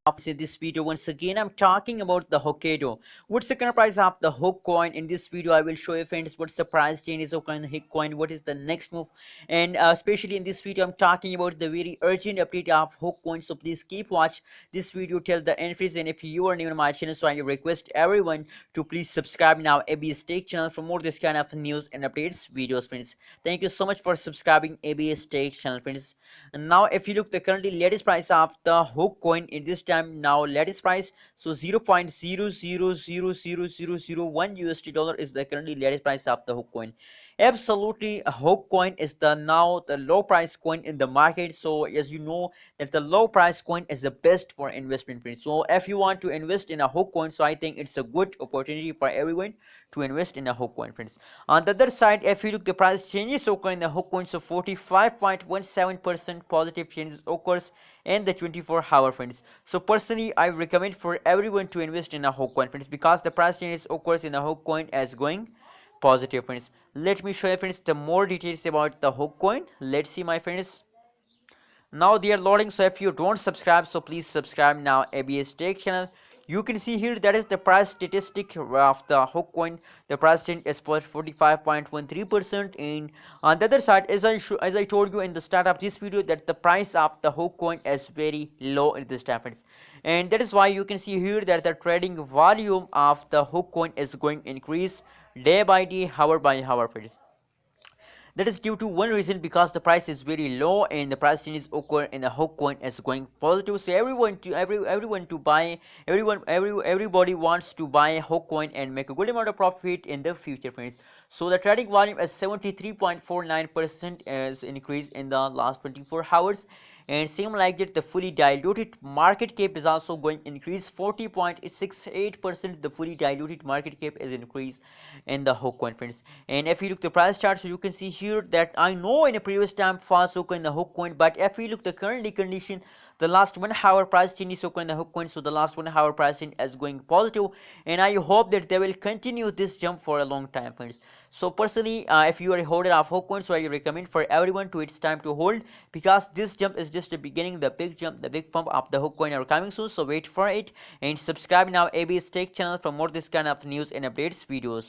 In this video, once again I'm talking about the Hokkaidu. What's the current price of the Hokk coin? In this video I will show you friends what's the price changes of Hokk coin, what is the next move, and especially in this video I'm talking about the very urgent update of Hokk coin. So please keep watch this video till the end friends, and if you are new to my channel, so I request everyone to please subscribe now ABS Tech channel for more this kind of news and updates videos friends. Thank you so much for subscribing ABS Tech channel friends. And now if you look the currently latest price of the Hokk coin in this time, now latest price, so 0.00000001 USD dollar is the currently latest price of the Hokk coin. Absolutely, Hokk coin is the now the low price coin in the market. So as you know that the low price coin is the best for investment friends. So if you want to invest in a Hokk coin, so I think it's a good opportunity for everyone to invest in a Hokk coin friends. On the other side, if you look the price changes occur in the Hokk coin, so 45.17% positive changes occurs in the 24-hour friends. So personally I recommend for everyone to invest in a Hokk coin friends, because the price changes occurs in the Hokk coin as going positive friends. Let me show you friends the more details about the Hokk coin. Let's see my friends. Now they are loading, so if you don't subscribe, so please subscribe now ABS Tech channel. You can see here that is the price statistic of the Hokk coin. The price change is for 45.13%. And on the other side, as I told you in the start of this video, that the price of the Hokk coin is very low in this time friends, and that is why you can see here that the trading volume of the Hokk coin is going increase day by day, hour by hour friends. That is due to one reason, because the price is very low and the price changes occur in the Hokk coin is going positive. So everyone to buy, everybody wants to buy Hokk coin and make a good amount of profit in the future friends. So the trading volume is 73.49% as increase in the last 24 hours, and same like that the fully diluted market cap is also going increase 40.68%. The fully diluted market cap is increase in the Hokk coin friends. And if you look the price chart, so you can see here that I know in a previous time fast occur in the Hokk coin, but if we look the currently condition, the last 1 hour price change is occur in the Hokk coin. So the last 1 hour price change is going positive, and I hope that they will continue this jump for a long time friends. So personally if you are a holder of Hokk coin, so I recommend for everyone to it's time to hold, because this jump is just the beginning. The big jump, the big pump of the Hokk coin are coming soon, so wait for it and subscribe now ABS Tech channel for more this kind of news and updates videos.